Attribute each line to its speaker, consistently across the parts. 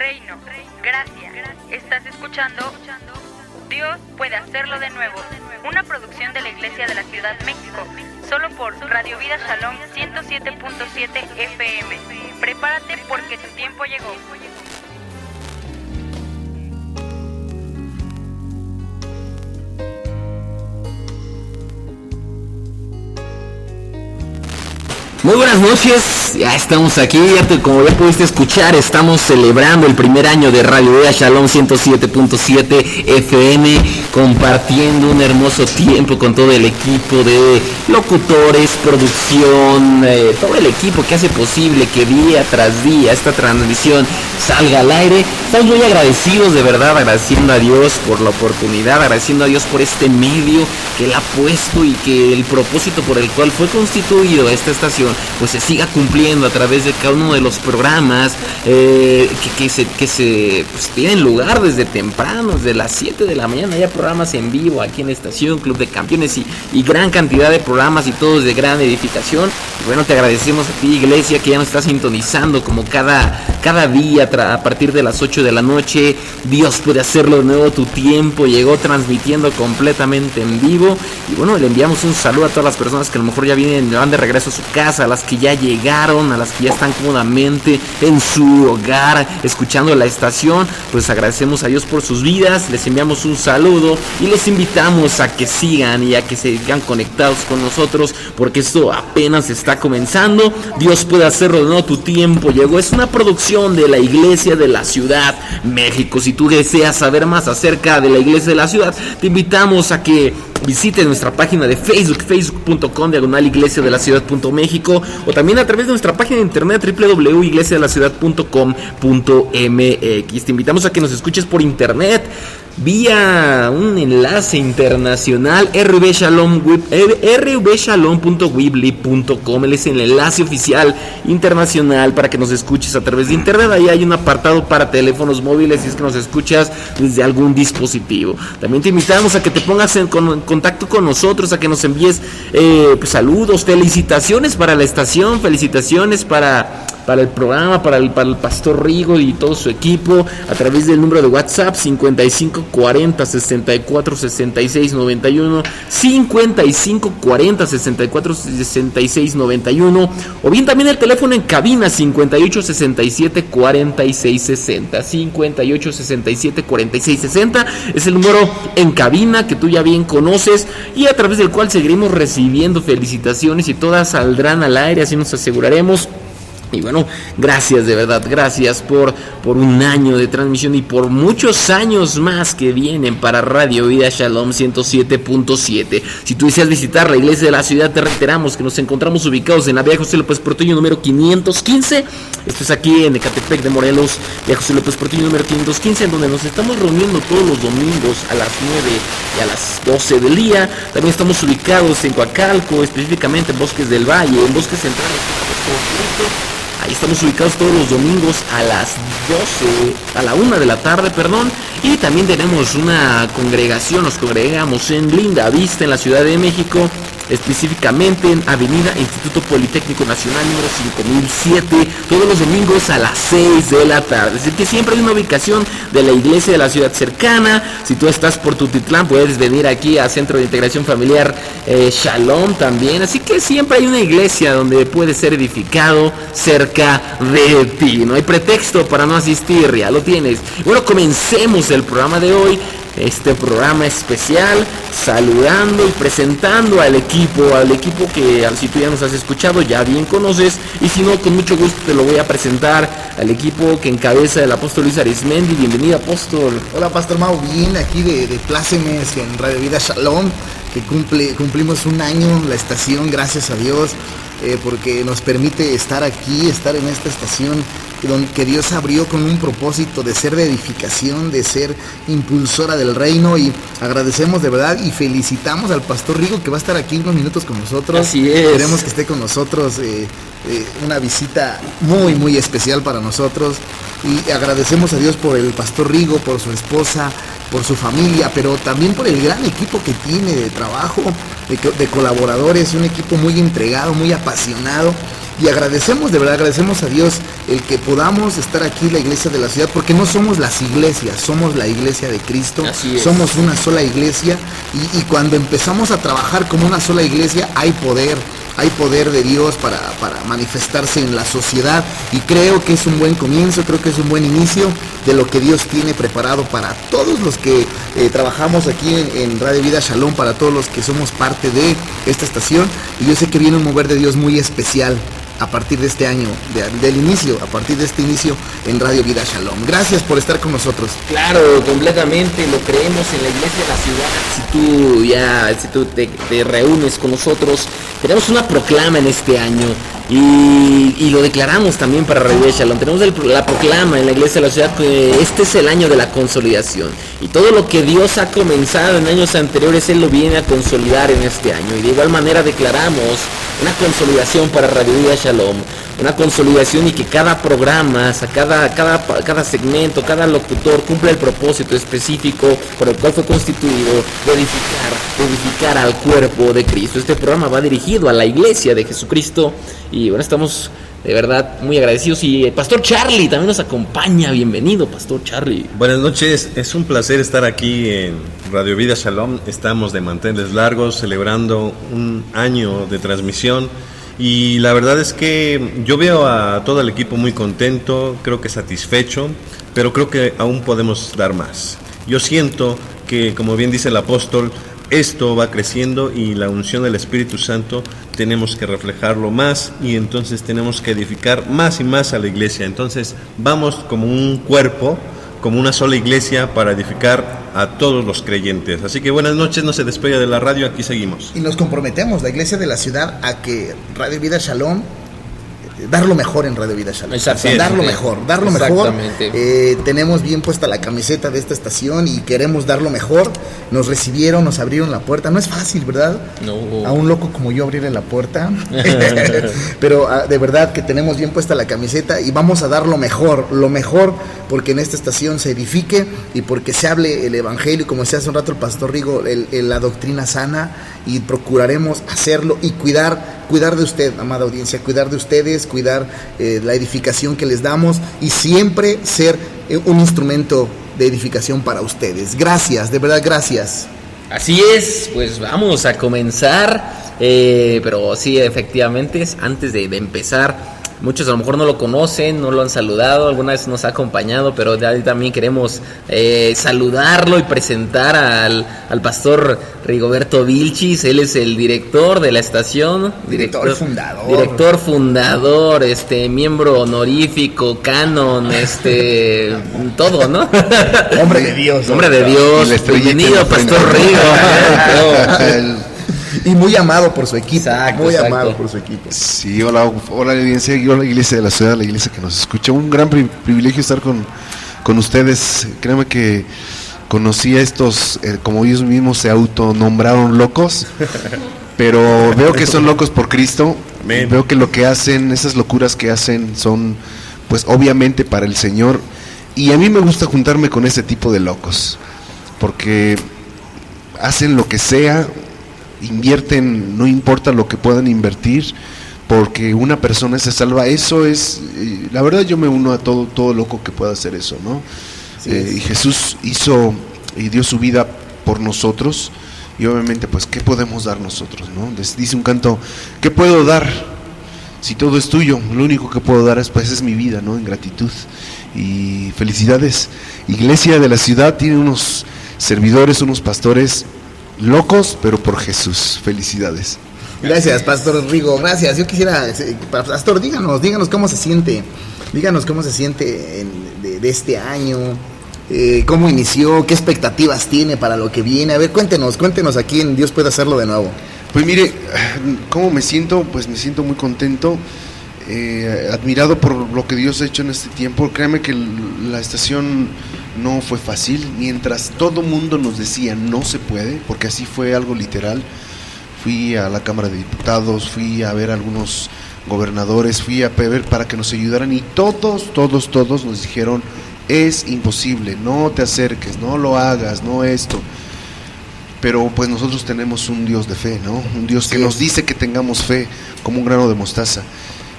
Speaker 1: Gracias. Estás escuchando Dios puede hacerlo de nuevo. Una producción de la Iglesia de la Ciudad México. Solo por Radio Vida Shalom 107.7 FM. Prepárate porque tu tiempo llegó.
Speaker 2: Muy buenas noches, ya estamos aquí, como ya pudiste escuchar, estamos celebrando el primer año de Radio Vida Shalom 107.7 FM, compartiendo un hermoso tiempo con todo el equipo de locutores, producción, todo el equipo que hace posible que día tras día esta transmisión salga al aire. Estamos muy agradecidos, de verdad, agradeciendo a Dios por la oportunidad, agradeciendo a Dios por este medio que Él ha puesto y que el propósito por el cual fue constituido esta estación pues se siga cumpliendo a través de cada uno de los programas que se tienen lugar desde temprano, desde las 7 de la mañana, ya programas en vivo aquí en la estación, Club de Campeones y gran cantidad de programas y todos de gran edificación. Y bueno, te agradecemos a ti, iglesia, que ya nos está sintonizando como cada día a partir de las 8 de la noche. Dios puede hacerlo de nuevo, tu tiempo llegó, transmitiendo completamente en vivo. Y bueno, le enviamos un saludo a todas las personas que a lo mejor ya van de regreso a su casa, a las que ya llegaron, a las que ya están cómodamente en su hogar escuchando la estación. Pues agradecemos a Dios por sus vidas, les enviamos un saludo y les invitamos a que sigan y a que se sigan conectados con nosotros, porque esto apenas está comenzando. Dios puede hacerlo de nuevo, tu tiempo llegó. Es una producción de la Iglesia de la Ciudad México. Si tú deseas saber más acerca de la Iglesia de la Ciudad, te invitamos a que visite nuestra página de Facebook, facebook.com/Iglesia de la Ciudad.México, o también a través de nuestra página de internet www.iglesiadelaciudad.com.mx. Te invitamos a que nos escuches por internet vía un enlace internacional, rbshalom.weebly.com. Él es el enlace oficial internacional para que nos escuches a través de internet. Ahí hay un apartado para teléfonos móviles si es que nos escuchas desde algún dispositivo. También te invitamos a que te pongas en contacto con nosotros, a que nos envíes pues, saludos, felicitaciones para la estación, felicitaciones para el programa, para el Pastor Rigo y todo su equipo, a través del número de WhatsApp 55 40 64 66 91, 55 40 64 66 91, o bien también el teléfono en cabina 58 67 46 60, 58 67 46 60 es el número en cabina que tú ya bien conoces y a través del cual seguiremos recibiendo felicitaciones y todas saldrán al aire, así nos aseguraremos. Y bueno, gracias, de verdad, gracias por un año de transmisión y por muchos años más que vienen para Radio Vida Shalom 107.7. Si tú deseas visitar la Iglesia de la Ciudad, te reiteramos que nos encontramos ubicados en la Vía José López Portillo número 515. Esto es aquí en Ecatepec de Morelos, Vía José López Portillo número 515, en donde nos estamos reuniendo todos los domingos a las 9 y a las 12 del día. También estamos ubicados en Coacalco, específicamente en Bosques del Valle, en Bosques Centrales. Ahí estamos ubicados todos los domingos a las 1 de la tarde, y también tenemos una congregación, nos congregamos en Linda Vista, en la Ciudad de México, específicamente en Avenida Instituto Politécnico Nacional número 5007, todos los domingos a las 6 de la tarde. Es decir, que siempre hay una ubicación de la Iglesia de la Ciudad cercana. Si tú estás por Tutitlán, puedes venir aquí a Centro de Integración Familiar Shalom también. Así que siempre hay una iglesia donde puede ser edificado cerca de ti. No hay pretexto para no asistir, ya lo tienes. Bueno, comencemos el programa de hoy. Este programa especial, saludando y presentando al equipo que si tú ya nos has escuchado ya bien conoces, y si no, con mucho gusto te lo voy a presentar al equipo que encabeza el apóstol Luis Arismendi. Bienvenido, apóstol.
Speaker 3: Hola, Pastor Mau, bien, aquí de plácemes en Radio Vida Shalom, que cumplimos un año la estación, gracias a Dios, porque nos permite estar aquí, estar en esta estación que Dios abrió con un propósito de ser de edificación, de ser impulsora del reino, y agradecemos de verdad y felicitamos al Pastor Rigo, que va a estar aquí unos minutos con nosotros.
Speaker 2: Así es.
Speaker 3: Queremos que esté con nosotros, una visita muy muy especial para nosotros, y agradecemos a Dios por el Pastor Rigo, por su esposa, por su familia, pero también por el gran equipo que tiene de trabajo, de colaboradores, un equipo muy entregado, muy apasionado. Y agradecemos, de verdad, agradecemos a Dios el que podamos estar aquí, la iglesia de la ciudad, porque no somos las iglesias, somos la iglesia de Cristo, somos una sola iglesia, y cuando empezamos a trabajar como una sola iglesia, hay poder de Dios para manifestarse en la sociedad, y creo que es un buen comienzo, creo que es un buen inicio de lo que Dios tiene preparado para todos los que trabajamos aquí en Radio Vida Shalom, para todos los que somos parte de esta estación, y yo sé que viene un mover de Dios muy especial a partir de este año, a partir de este inicio en Radio Vida Shalom. Gracias por estar con nosotros.
Speaker 2: Claro, completamente, lo creemos en la iglesia de la ciudad. Si tú te reúnes con nosotros, tenemos una proclama en este año y lo declaramos también para Radio Vida Shalom. Tenemos la proclama en la iglesia de la ciudad que este es el año de la consolidación, y todo lo que Dios ha comenzado en años anteriores, Él lo viene a consolidar en este año, y de igual manera declaramos una consolidación para Radio Vida Shalom, una consolidación, y que cada programa, cada segmento, cada locutor cumpla el propósito específico por el cual fue constituido, de edificar al cuerpo de Cristo. Este programa va dirigido a la iglesia de Jesucristo, y bueno, estamos de verdad muy agradecidos. Y el Pastor Charlie también nos acompaña. Bienvenido, Pastor Charlie.
Speaker 4: Buenas noches, es un placer estar aquí en Radio Vida Shalom. Estamos de manteles largos, celebrando un año de transmisión, y la verdad es que yo veo a todo el equipo muy contento, creo que satisfecho, pero creo que aún podemos dar más. Yo siento que, como bien dice el apóstol, esto va creciendo, y la unción del Espíritu Santo tenemos que reflejarlo más, y entonces tenemos que edificar más y más a la iglesia. Entonces vamos como un cuerpo, como una sola iglesia, para edificar a todos los creyentes. Así que buenas noches, no se despegue de la radio, aquí seguimos.
Speaker 3: Y nos comprometemos, la iglesia de la ciudad, a que Radio Vida Shalom, dar lo mejor en Radio Vida Shalom. Dar lo mejor. Tenemos bien puesta la camiseta de esta estación y queremos dar lo mejor. Nos recibieron, nos abrieron la puerta. No es fácil, ¿verdad?
Speaker 2: No.
Speaker 3: A un loco como yo abrirle la puerta. Pero de verdad que tenemos bien puesta la camiseta y vamos a dar lo mejor, porque en esta estación se edifique y porque se hable el evangelio, como decía hace un rato el pastor Rigo, la doctrina sana, y procuraremos hacerlo y cuidar de usted, amada audiencia, cuidar de ustedes, cuidar la edificación que les damos, y siempre ser un instrumento de edificación para ustedes. Gracias, de verdad, gracias.
Speaker 2: Así es, pues vamos a comenzar, pero sí, efectivamente, antes de empezar, muchos a lo mejor no lo conocen, no lo han saludado, alguna vez nos ha acompañado, pero también queremos saludarlo y presentar al pastor Rigoberto Vilchis. Él es el director de la estación, director fundador, miembro honorífico, canon, todo, ¿no?
Speaker 3: Hombre de Dios.
Speaker 2: Bienvenido, pastor Rigo.
Speaker 3: Y muy amado por su equipo.
Speaker 2: Exacto.
Speaker 3: Amado por su equipo.
Speaker 5: Sí, hola audiencia, hola iglesia de la ciudad, la iglesia que nos escucha. Un gran privilegio estar con ustedes. Créanme que conocí a estos, como ellos mismos se autonombraron locos, pero veo que son locos por Cristo. Veo que lo que hacen, esas locuras que hacen, son pues obviamente para el Señor. Y a mí me gusta juntarme con ese tipo de locos, porque hacen lo que sea, invierten, no importa lo que puedan invertir, porque una persona se salva. Eso es, la verdad, yo me uno a todo loco que pueda hacer eso, ¿no? Y Jesús hizo y dio su vida por nosotros, y obviamente pues ¿qué podemos dar nosotros, no? Dice un canto, ¿qué puedo dar si todo es tuyo? Lo único que puedo dar es mi vida, ¿no? En gratitud. Y felicidades, iglesia de la ciudad tiene unos servidores, unos pastores locos, pero por Jesús. Felicidades.
Speaker 3: Gracias, Pastor Rigo, gracias. Yo quisiera, Pastor, díganos cómo se siente. Díganos cómo se siente de este año, cómo inició, qué expectativas tiene para lo que viene. A ver, cuéntenos a quién Dios puede hacerlo de nuevo.
Speaker 5: Pues mire, ¿cómo me siento? Pues me siento muy contento, admirado por lo que Dios ha hecho en este tiempo. Créame que la estación no fue fácil, mientras todo mundo nos decía no se puede, porque así fue algo literal. Fui a la Cámara de Diputados, fui a ver a algunos gobernadores, fui a ver para que nos ayudaran, y todos nos dijeron es imposible, no te acerques, no lo hagas, no esto. Pero pues nosotros tenemos un Dios de fe, ¿no? Un Dios que nos dice que tengamos fe como un grano de mostaza.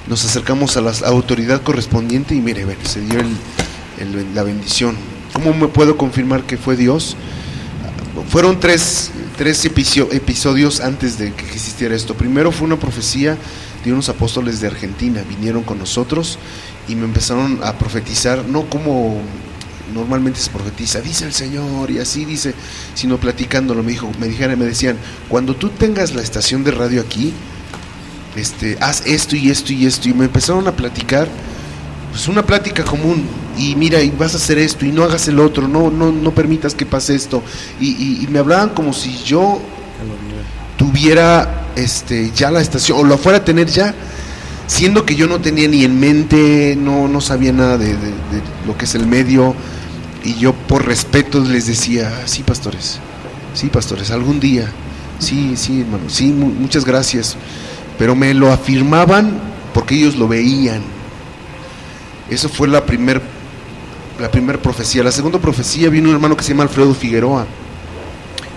Speaker 5: nos acercamos a la autoridad correspondiente y mire, se dio la bendición. ¿Cómo me puedo confirmar que fue Dios? Fueron tres episodios antes de que existiera esto. Primero fue una profecía de unos apóstoles de Argentina, vinieron con nosotros y me empezaron a profetizar, no como normalmente se profetiza, dice el Señor y así dice, sino platicándolo. Me decían, cuando tú tengas la estación de radio aquí, haz esto y esto y esto, y me empezaron a platicar, pues una plática común, y mira, y vas a hacer esto y no hagas el otro, no permitas que pase esto, y me hablaban como si yo tuviera ya la estación, o la fuera a tener ya, siendo que yo no tenía ni en mente, no sabía nada de lo que es el medio, y yo por respeto les decía, sí pastores, algún día, sí hermano, sí, muchas gracias, pero me lo afirmaban porque ellos lo veían. Eso fue la primer profecía. La segunda profecía, vino un hermano que se llama Alfredo Figueroa.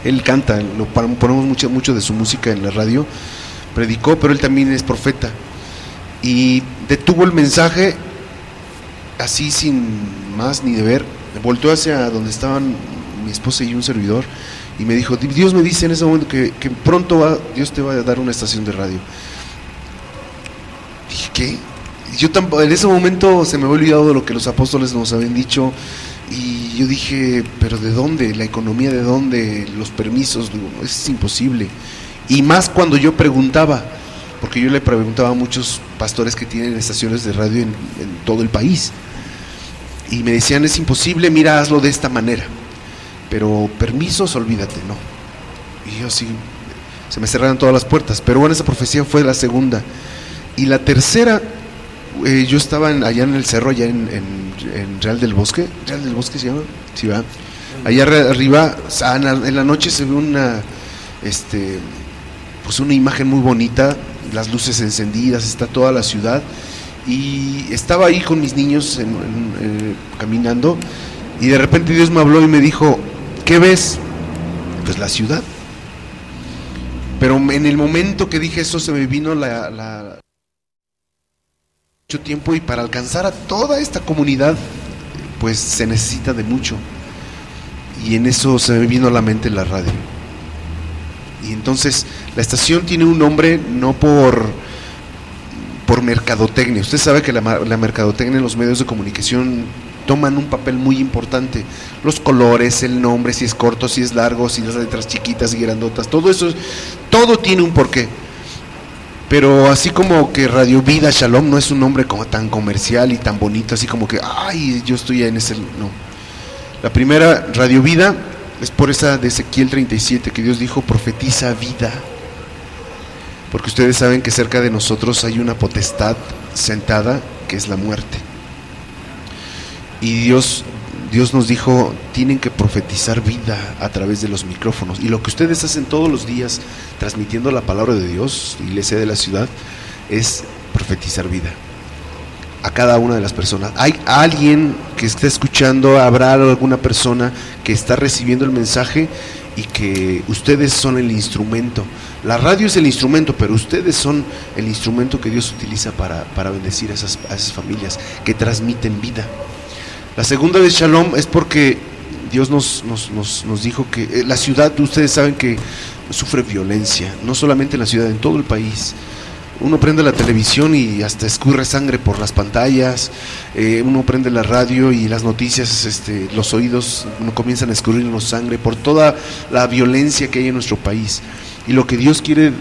Speaker 5: Él canta, ponemos mucho de su música en la radio, predicó, pero él también es profeta. Y detuvo el mensaje así sin más ni deber, volteó hacia donde estaban mi esposa y un servidor y me dijo, Dios me dice en ese momento que pronto Dios te va a dar una estación de radio. Dije, ¿qué? Yo en ese momento se me había olvidado de lo que los apóstoles nos habían dicho y yo dije, pero ¿de dónde? ¿La economía de dónde? ¿Los permisos? Digo, es imposible. Y más cuando yo preguntaba, porque yo le preguntaba a muchos pastores que tienen estaciones de radio en todo el país y me decían, es imposible, mira, hazlo de esta manera, pero permisos, olvídate, no. Y yo sí, se me cerraron todas las puertas. Pero bueno, esa profecía fue la segunda. Y la tercera, yo estaba allá en el cerro, allá en Real del Bosque se llama, sí, va. Allá arriba, en la noche se ve pues una imagen muy bonita, las luces encendidas, está toda la ciudad, y estaba ahí con mis niños caminando, y de repente Dios me habló y me dijo, ¿qué ves? Pues la ciudad. Pero en el momento que dije eso se me vino mucho tiempo, y para alcanzar a toda esta comunidad pues se necesita de mucho, y en eso se me vino a la mente la radio. Y entonces la estación tiene un nombre no por mercadotecnia. Usted sabe que la mercadotecnia en los medios de comunicación toman un papel muy importante. Los colores, el nombre, si es corto, si es largo, si las letras chiquitas y grandotas, todo eso, todo tiene un porqué. Pero así como que Radio Vida Shalom no es un nombre como tan comercial y tan bonito, así como que, ay, yo estoy en ese, no. La primera, Radio Vida, es por esa de Ezequiel 37 que Dios dijo, profetiza vida. Porque ustedes saben que cerca de nosotros hay una potestad sentada que es la muerte. Y Dios nos dijo, tienen que profetizar vida a través de los micrófonos. Y lo que ustedes hacen todos los días transmitiendo la palabra de Dios, Iglesia de la Ciudad, es profetizar vida a cada una de las personas. Hay alguien que está escuchando, habrá alguna persona que está recibiendo el mensaje y que ustedes son el instrumento. La radio es el instrumento, pero ustedes son el instrumento que Dios utiliza para bendecir a esas familias que transmiten vida. La segunda de Shalom es porque Dios nos dijo que la ciudad, ustedes saben que sufre violencia, no solamente en la ciudad, en todo el país. Uno prende la televisión y hasta escurre sangre por las pantallas, uno prende la radio y las noticias, los oídos no comienzan a escurrirnos sangre por toda la violencia que hay en nuestro país. Y lo que Dios quiere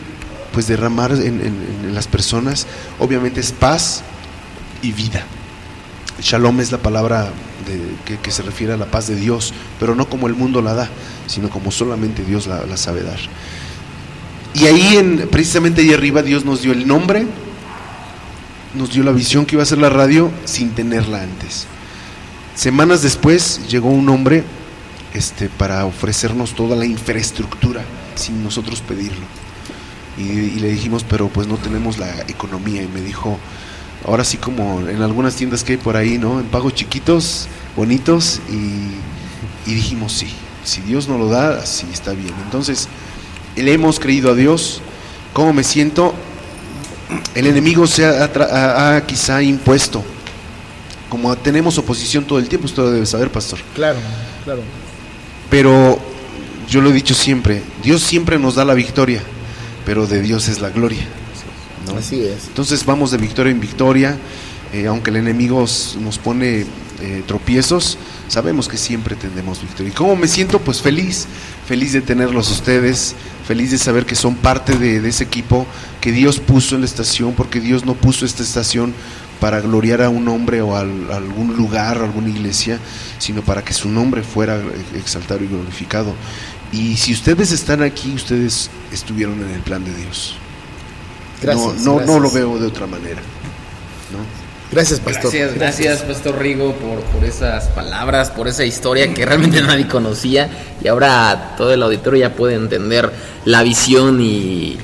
Speaker 5: pues derramar en las personas, obviamente, es paz y vida. Shalom es la palabra que se refiere a la paz de Dios, pero no como el mundo la da, sino como solamente Dios la sabe dar. Y ahí, precisamente ahí arriba, Dios nos dio el nombre, nos dio la visión que iba a ser la radio sin tenerla antes. Semanas después llegó un hombre para ofrecernos toda la infraestructura sin nosotros pedirlo. Y le dijimos, pero pues no tenemos la economía. Y me dijo, ahora sí, como en algunas tiendas que hay por ahí, ¿no? En pagos chiquitos, bonitos, y dijimos, sí, si Dios nos lo da, así está bien. Entonces, le hemos creído a Dios. ¿Cómo me siento? el enemigo ha quizá impuesto. Como tenemos oposición todo el tiempo, usted lo debe saber, pastor.
Speaker 3: Claro, claro.
Speaker 5: Pero yo lo he dicho siempre, Dios siempre nos da la victoria, pero de Dios es la gloria, ¿no?
Speaker 3: Así es.
Speaker 5: Entonces vamos de victoria en victoria, aunque el enemigo nos pone tropiezos, sabemos que siempre tendremos victoria. ¿Y cómo me siento? Pues feliz de tenerlos ustedes, feliz de saber que son parte de ese equipo que Dios puso en la estación, porque Dios no puso esta estación para gloriar a un hombre o a algún lugar, a alguna iglesia, sino para que su nombre fuera exaltado y glorificado. Y si ustedes están aquí, ustedes estuvieron en el plan de Dios.
Speaker 3: Gracias,
Speaker 5: No
Speaker 3: gracias.
Speaker 5: lo veo de otra manera, ¿no?
Speaker 3: Gracias, pastor.
Speaker 2: Gracias, Pastor Rigo, por esas palabras, por esa historia que realmente nadie conocía. Y ahora todo el auditorio ya puede entender la visión y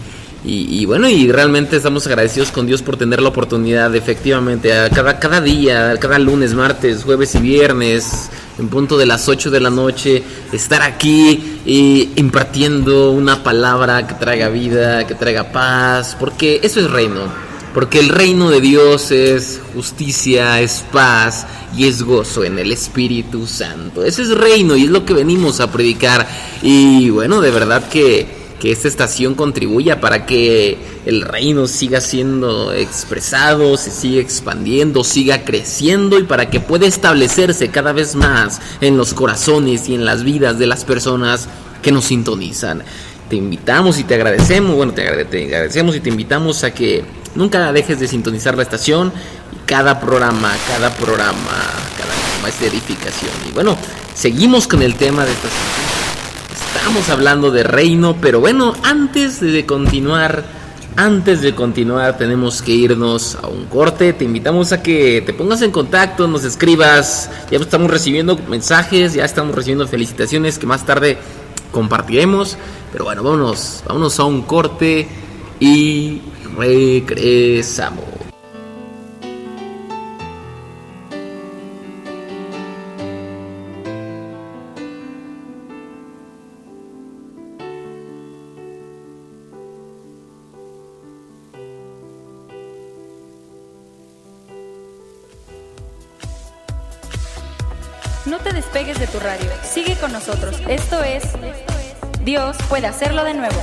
Speaker 2: bueno, y realmente estamos agradecidos con Dios por tener la oportunidad, efectivamente, a cada día, cada lunes, martes, jueves y viernes, en punto de las 8 de la noche, estar aquí impartiendo una palabra que traiga vida, que traiga paz, porque eso es reino. Porque el reino de Dios es justicia, es paz y es gozo en el Espíritu Santo. Ese es reino y es lo que venimos a predicar. Y bueno, de verdad que esta estación contribuya para que el reino siga siendo expresado, se siga expandiendo, siga creciendo y para que pueda establecerse cada vez más en los corazones y en las vidas de las personas que nos sintonizan. Te invitamos y te agradecemos, te agradecemos y te invitamos a que nunca dejes de sintonizar la estación y cada programa es de edificación. Y bueno, seguimos con el tema de esta semana. Estamos hablando de reino, pero bueno, antes de continuar tenemos que irnos a un corte. Te invitamos a que te pongas en contacto, nos escribas. Ya estamos recibiendo mensajes, ya estamos recibiendo felicitaciones que más tarde compartiremos. Pero bueno, vámonos a un corte y regresamos.
Speaker 1: No te despegues de tu radio. Sigue con nosotros. Esto es Dios puede hacerlo de nuevo.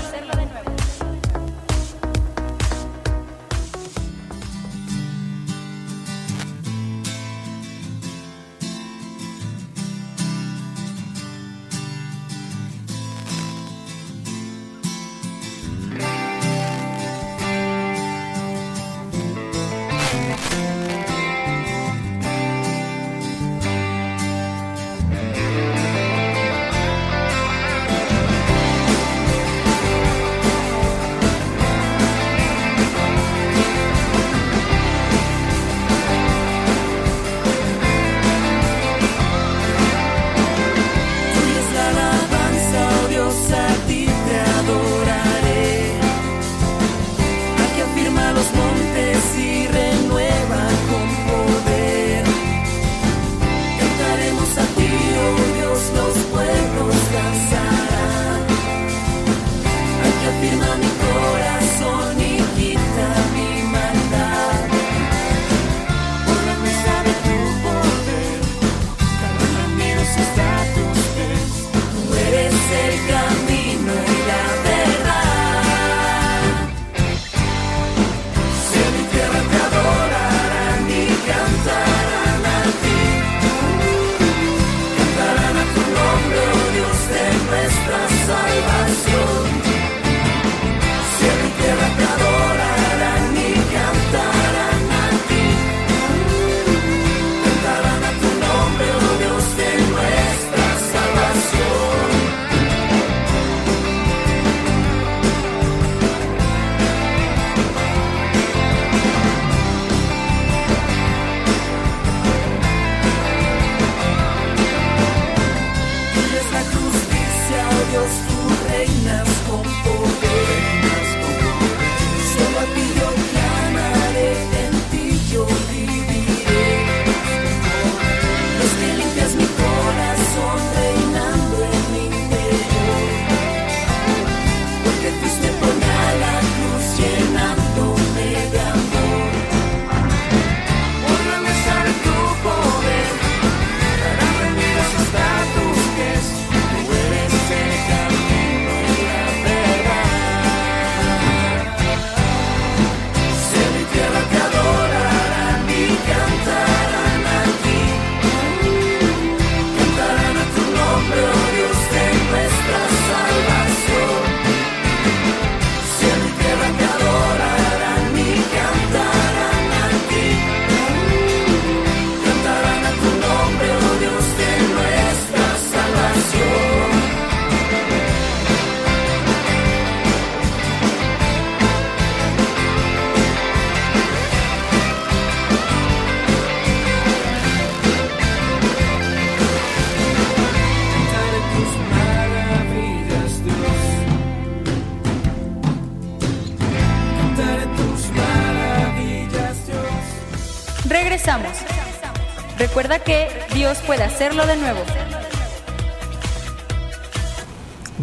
Speaker 1: regresamos. Recuerda que Dios puede hacerlo de nuevo.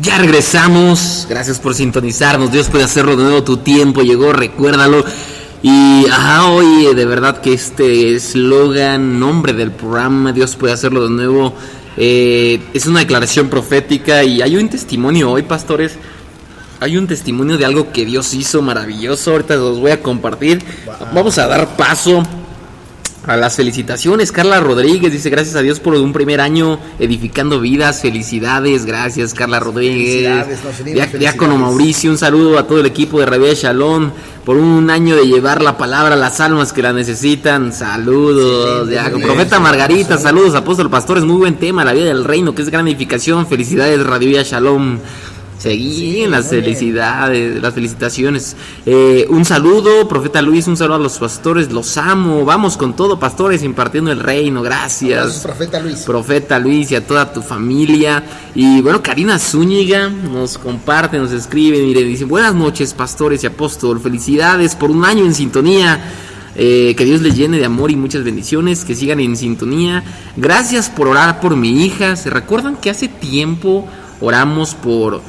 Speaker 2: Ya regresamos, gracias por sintonizarnos, Dios puede hacerlo de nuevo, tu tiempo llegó, recuérdalo. Y oye, de verdad que este eslogan, nombre del programa, Dios puede hacerlo de nuevo, es una declaración profética. Y hay un testimonio hoy, pastores, hay un testimonio de algo que Dios hizo maravilloso, ahorita los voy a compartir. Vamos a dar paso a las felicitaciones. Carla Rodríguez dice: gracias a Dios por un primer año edificando vidas. Felicidades, gracias Carla Rodríguez. Diácono Mauricio, un saludo a todo el equipo de Radio Vida Shalom por un año de llevar la palabra a las almas que la necesitan. Saludos, Diácono. Profeta Margarita, saludos, apóstol pastores, muy buen tema, la vida del reino, que es gran edificación. Felicidades, Radio Vida Shalom. Seguí en las felicidades, las felicitaciones. Un saludo, Profeta Luis, un saludo a los pastores, los amo. Vamos con todo, pastores, impartiendo el reino. Gracias.
Speaker 3: Profeta Luis.
Speaker 2: Profeta Luis y a toda tu familia. Y bueno, Karina Zúñiga nos comparte, nos escribe, mire, dice: buenas noches, pastores y apóstol. Felicidades por un año en sintonía. Que Dios les llene de amor y muchas bendiciones, que sigan en sintonía. Gracias por orar por mi hija. ¿Se recuerdan que hace tiempo oramos por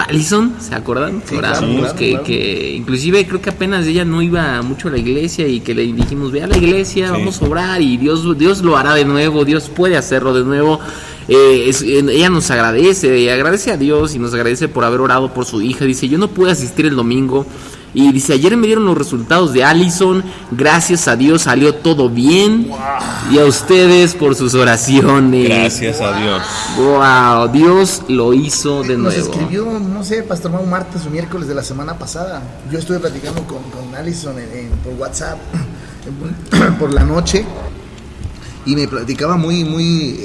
Speaker 2: Allison? ¿Se acuerdan?
Speaker 3: Sí,
Speaker 2: oramos,
Speaker 3: claro.
Speaker 2: que inclusive creo que apenas ella no iba mucho a la iglesia y que le dijimos: ve a la iglesia, sí, vamos a orar y Dios lo hará de nuevo, Dios puede hacerlo de nuevo. Ella nos agradece a Dios y nos agradece por haber orado por su hija. Dice: yo no pude asistir el domingo. Y dice: ayer me dieron los resultados de Allison, gracias a Dios salió todo bien. Wow. Y a ustedes por sus oraciones.
Speaker 4: Gracias a Dios.
Speaker 2: Wow, Dios lo hizo de nuevo.
Speaker 3: Nos escribió, no sé, Pastor Mau, martes o miércoles de la semana pasada. Yo estuve platicando con Allison por WhatsApp por la noche, y me platicaba muy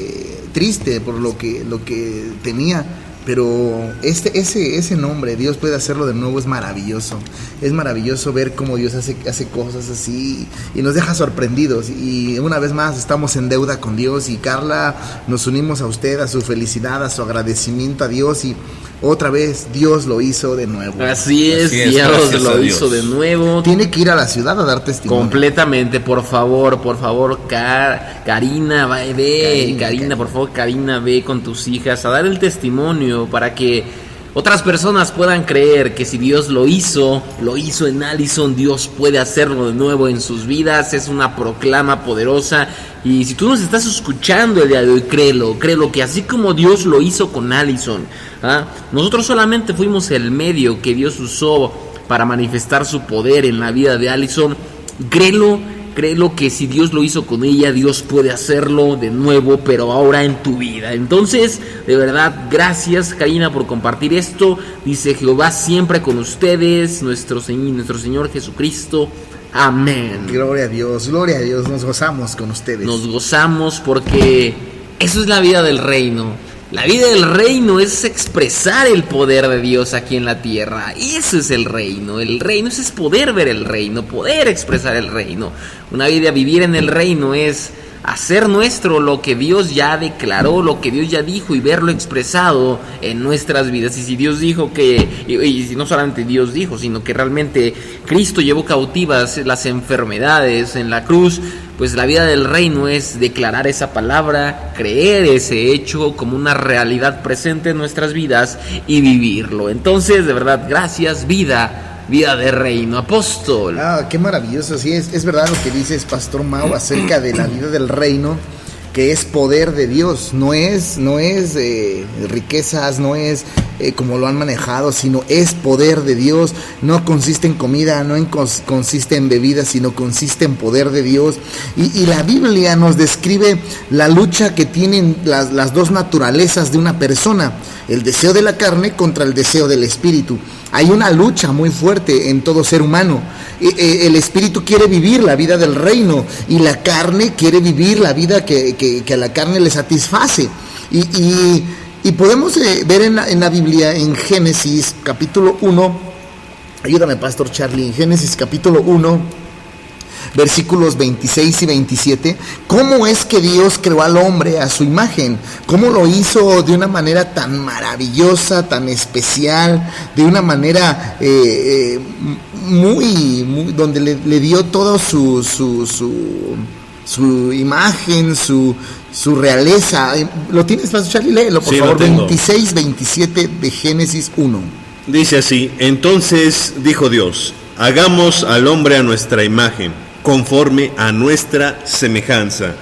Speaker 3: triste por lo que tenía. Pero ese nombre, Dios puede hacerlo de nuevo, es maravilloso. Es maravilloso ver cómo Dios hace cosas así y nos deja sorprendidos. Y una vez más estamos en deuda con Dios. Y Carla, nos unimos a usted, a su felicidad, a su agradecimiento a Dios. Y otra vez, Dios lo hizo de nuevo.
Speaker 2: Así es, Dios lo hizo de nuevo.
Speaker 3: Tiene que ir a la ciudad a dar testimonio.
Speaker 2: Completamente, por favor, Karina, Karina, por favor, Karina, ve con tus hijas a dar el testimonio para que otras personas puedan creer que si Dios lo hizo en Allison, Dios puede hacerlo de nuevo en sus vidas. Es una proclama poderosa. Y si tú nos estás escuchando el día de hoy, créelo que así como Dios lo hizo con Allison, nosotros solamente fuimos el medio que Dios usó para manifestar su poder en la vida de Allison. Créelo que si Dios lo hizo con ella, Dios puede hacerlo de nuevo, pero ahora en tu vida. Entonces, de verdad, gracias, Karina, por compartir esto. Dice: Jehová siempre con ustedes, nuestro Señor Jesucristo. Amén.
Speaker 3: Gloria a Dios, nos gozamos con ustedes.
Speaker 2: Nos gozamos porque eso es la vida del reino. La vida del reino es expresar el poder de Dios aquí en la tierra. Eso es el reino. El reino es poder ver el reino, poder expresar el reino. Una vida, vivir en el reino, es hacer nuestro lo que Dios ya declaró, lo que Dios ya dijo, y verlo expresado en nuestras vidas. Y si Dios dijo y no solamente Dios dijo, sino que realmente Cristo llevó cautivas las enfermedades en la cruz, pues la vida del reino es declarar esa palabra, creer ese hecho como una realidad presente en nuestras vidas y vivirlo. Entonces, de verdad, gracias, vida de reino, apóstol.
Speaker 3: Qué maravilloso, sí, es verdad lo que dices, Pastor Mau, acerca de la vida del reino, que es poder de Dios, no es riquezas, no es como lo han manejado, sino es poder de Dios. No consiste en comida, no consiste en bebida, sino consiste en poder de Dios. Y la Biblia nos describe la lucha que tienen las dos naturalezas de una persona: el deseo de la carne contra el deseo del espíritu. Hay una lucha muy fuerte en todo ser humano. El espíritu quiere vivir la vida del reino y la carne quiere vivir la vida que a la carne le satisface. Y podemos ver en la Biblia, en Génesis capítulo 1, ayúdame, Pastor Charlie, en Génesis capítulo 1, versículos 26 y 27, cómo es que Dios creó al hombre a su imagen, cómo lo hizo de una manera tan maravillosa, tan especial, de una manera muy donde le dio todo su su imagen, su realeza. ¿Lo tienes, Pastor Charlie? Léelo, por
Speaker 4: Sí,
Speaker 3: favor,
Speaker 4: lo tengo.
Speaker 3: 26-27 de Génesis 1.
Speaker 4: Dice así: entonces dijo Dios, hagamos al hombre a nuestra imagen, conforme a nuestra semejanza,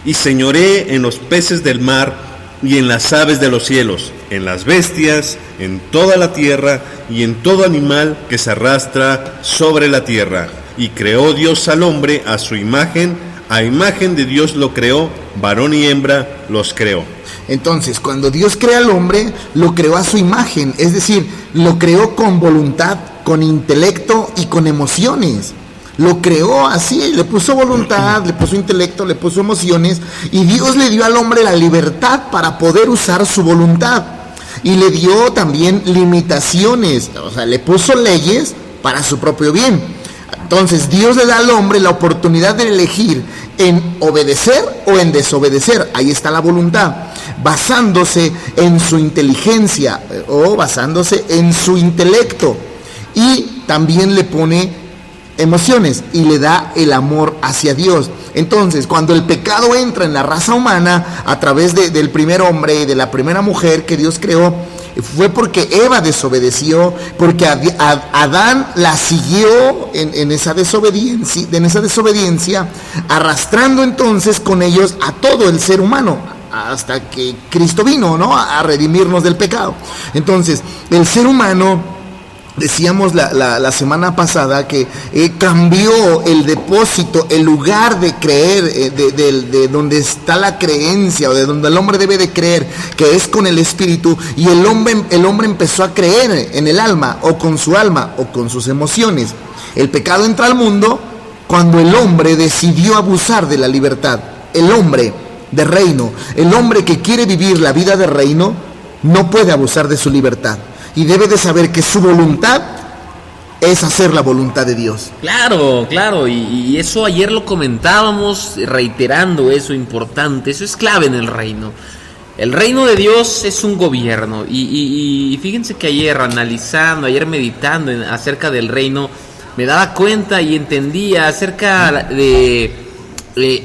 Speaker 4: y señoree en los peces del mar y en las aves de los cielos, en las bestias, en toda la tierra y en todo animal que se arrastra sobre la tierra. Y creó Dios al hombre a su imagen, a imagen de Dios lo creó, varón y hembra los creó.
Speaker 3: Entonces, cuando Dios crea al hombre, lo creó a su imagen, es decir, lo creó con voluntad, con intelecto y con emociones. Lo creó así, le puso voluntad, le puso intelecto, le puso emociones, y Dios le dio al hombre la libertad para poder usar su voluntad. Y le dio también limitaciones, o sea, le puso leyes para su propio bien. Entonces Dios le da al hombre la oportunidad de elegir en obedecer o en desobedecer. Ahí está la voluntad, basándose en su inteligencia o basándose en su intelecto. Y también le pone emociones y le da el amor hacia Dios. Entonces, cuando el pecado entra en la raza humana a través del primer hombre y de la primera mujer que Dios creó, fue porque Eva desobedeció, porque Adán la siguió en esa desobediencia, arrastrando entonces con ellos a todo el ser humano, hasta que Cristo vino, ¿no?, a redimirnos del pecado. Entonces, el ser humano, decíamos la semana pasada que cambió el depósito, el lugar de creer, de donde está la creencia, o de donde el hombre debe de creer, que es con el espíritu, y el hombre empezó a creer en el alma, o con su alma, o con sus emociones. El pecado entra al mundo cuando el hombre decidió abusar de la libertad. El hombre de reino, el hombre que quiere vivir la vida de reino, no puede abusar de su libertad. Y debe de saber que su voluntad es hacer la voluntad de Dios.
Speaker 2: Claro, y eso ayer lo comentábamos, reiterando eso importante, eso es clave en el reino. El reino de Dios es un gobierno, y fíjense que ayer meditando acerca del reino, me daba cuenta y entendía acerca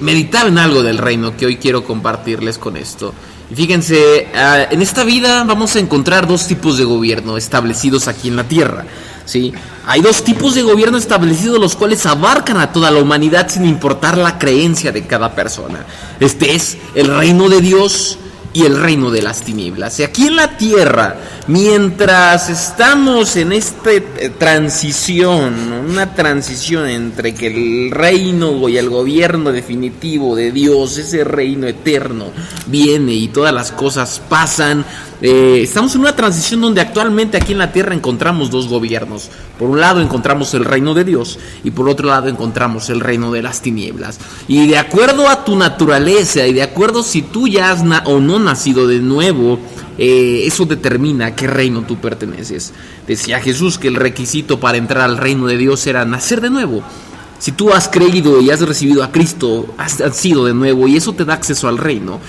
Speaker 2: meditaba en algo del reino que hoy quiero compartirles con esto. Y fíjense, en esta vida vamos a encontrar dos tipos de gobierno establecidos aquí en la tierra, ¿sí? Hay dos tipos de gobierno establecidos, los cuales abarcan a toda la humanidad sin importar la creencia de cada persona. Este es el reino de Dios y el reino de las tinieblas. Y aquí en la tierra, mientras estamos en esta transición, una transición entre que el reino y el gobierno definitivo de Dios, ese reino eterno, viene y todas las cosas pasan, estamos en una transición donde actualmente aquí en la tierra encontramos dos gobiernos. Por un lado encontramos el reino de Dios y por otro lado encontramos el reino de las tinieblas. Y de acuerdo a tu naturaleza y de acuerdo si tú ya has o no nacido de nuevo, eso determina a qué reino tú perteneces. Decía Jesús que el requisito para entrar al reino de Dios era nacer de nuevo. Si tú has creído y has recibido a Cristo, has sido de nuevo, y eso te da acceso al reino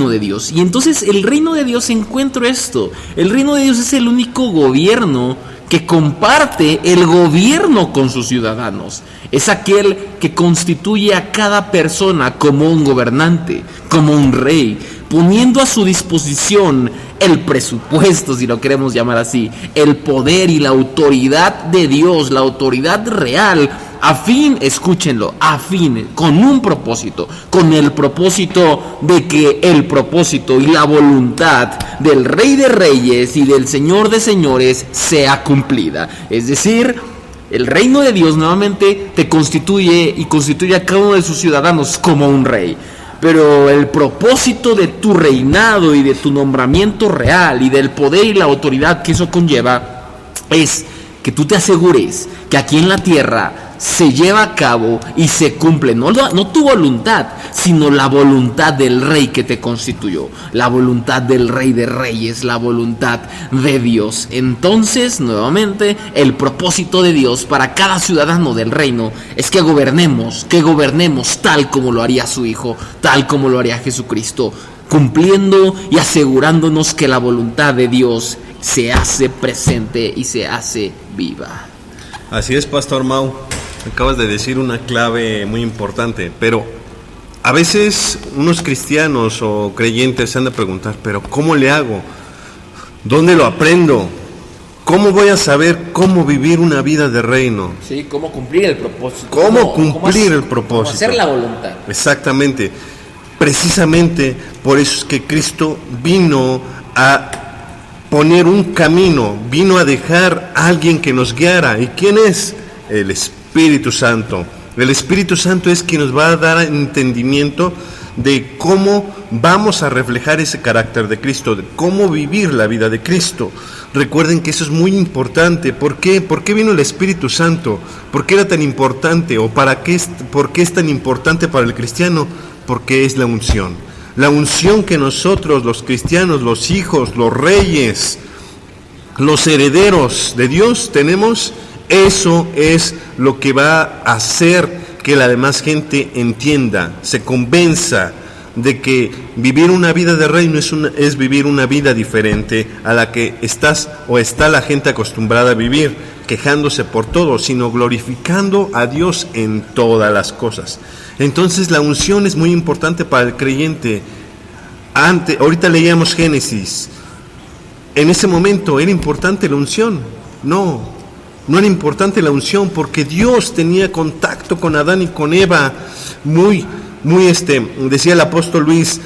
Speaker 2: de Dios. Y entonces el reino de Dios encuentro esto. El reino de Dios es el único gobierno que comparte el gobierno con sus ciudadanos. Es aquel que constituye a cada persona como un gobernante, como un rey, poniendo a su disposición el presupuesto, si lo queremos llamar así, el poder y la autoridad de Dios, la autoridad real, con un propósito, con el propósito de que el propósito y la voluntad del Rey de Reyes y del Señor de Señores sea cumplida. Es decir, el reino de Dios nuevamente te constituye y constituye a cada uno de sus ciudadanos como un rey. Pero el propósito de tu reinado y de tu nombramiento real y del poder y la autoridad que eso conlleva es que tú te asegures que aquí en la tierra se lleva a cabo y se cumple no tu voluntad, sino la voluntad del Rey que te constituyó, la voluntad del Rey de Reyes, la voluntad de Dios. Entonces, nuevamente, el propósito de Dios para cada ciudadano del reino es que gobernemos tal como lo haría su Hijo, tal como lo haría Jesucristo, cumpliendo y asegurándonos que la voluntad de Dios se hace presente y se hace viva.
Speaker 4: Así es, Pastor Mau. Acabas de decir una clave muy importante, pero A veces unos cristianos o creyentes se han de preguntar, pero ¿cómo le hago? ¿Dónde lo aprendo? ¿Cómo voy a saber cómo vivir una vida de reino?
Speaker 2: Sí, cómo cumplir el propósito.
Speaker 4: ¿Cómo cumplir el propósito?
Speaker 2: Cómo hacer la voluntad.
Speaker 4: Exactamente. Precisamente por eso es que Cristo vino a poner un camino, vino a dejar a alguien que nos guiara. ¿Y quién es? El Espíritu Santo. El Espíritu Santo es quien nos va a dar entendimiento de cómo vamos a reflejar ese carácter de Cristo, de cómo vivir la vida de Cristo. Recuerden que eso es muy importante. ¿Por qué? ¿Por qué vino el Espíritu Santo? ¿Por qué era tan importante? ¿O por qué es tan importante para el cristiano? Porque es la unción. La unción que nosotros, los cristianos, los hijos, los reyes, los herederos de Dios tenemos, eso es lo que va a hacer que la demás gente entienda, se convenza de que vivir una vida de reino es vivir una vida diferente a la que está la gente acostumbrada a vivir, quejándose por todo, sino glorificando a Dios en todas las cosas. Entonces la unción es muy importante para el creyente. Ahorita leíamos Génesis. En ese momento era importante la unción. No era importante la unción, porque Dios tenía contacto con Adán y con Eva. Decía el apóstol Luis,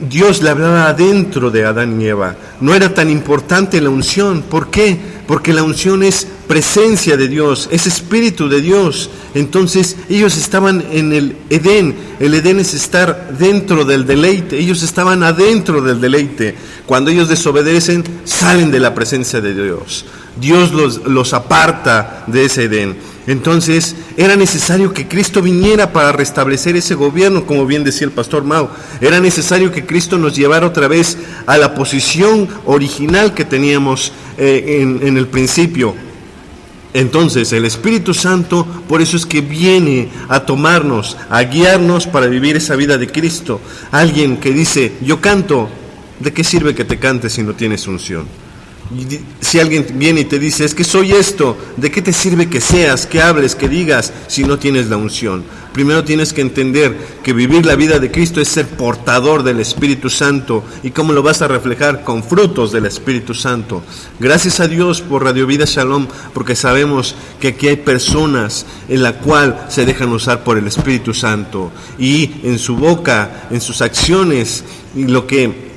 Speaker 4: Dios le hablaba adentro de Adán y Eva. No era tan importante la unción. ¿Por qué? Porque la unción es presencia de Dios, es espíritu de Dios. Entonces ellos estaban en el Edén. El Edén es estar dentro del deleite. Ellos estaban adentro del deleite. Cuando ellos desobedecen, salen de la presencia de Dios. Dios los aparta de ese Edén. Entonces era necesario que Cristo viniera para restablecer ese gobierno, como bien decía el pastor Mau. Era necesario que Cristo nos llevara otra vez a la posición original que teníamos en el principio. Entonces el Espíritu Santo, por eso es que viene a tomarnos, a guiarnos para vivir esa vida de Cristo. Alguien que dice, yo canto, ¿de qué sirve que te cantes si no tienes unción? Si alguien viene y te dice, es que soy esto, ¿de qué te sirve que seas, que hables, que digas, si no tienes la unción? Primero tienes que entender que vivir la vida de Cristo es ser portador del Espíritu Santo. ¿Y cómo lo vas a reflejar? Con frutos del Espíritu Santo. Gracias a Dios por Radio Vida Shalom, porque sabemos que aquí hay personas en la cual se dejan usar por el Espíritu Santo. Y en su boca, en sus acciones, y lo que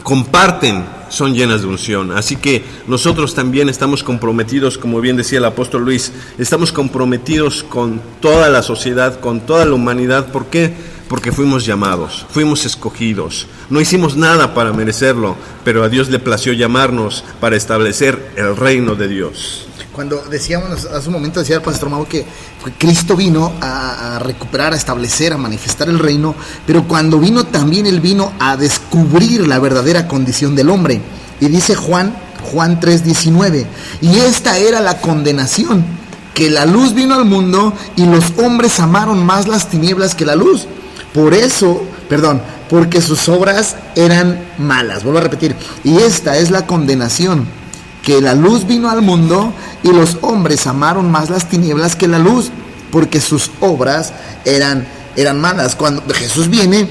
Speaker 4: comparten son llenas de unción. Así que nosotros también estamos comprometidos, como bien decía el apóstol Luis, estamos comprometidos con toda la sociedad, con toda la humanidad. ¿Por qué? Porque fuimos llamados, fuimos escogidos. No hicimos nada para merecerlo, pero a Dios le plació llamarnos para establecer el reino de Dios.
Speaker 3: Cuando decíamos hace un momento, decía el pastor Mau que Cristo vino a recuperar, a establecer, a manifestar el reino, pero cuando vino también Él vino a descubrir la verdadera condición del hombre. Y dice Juan 3:19, y esta era la condenación, que la luz vino al mundo y los hombres amaron más las tinieblas que la luz. Porque sus obras eran malas. Vuelvo a repetir, y esta es la condenación, que la luz vino al mundo y los hombres amaron más las tinieblas que la luz, porque sus obras eran malas. Cuando Jesús viene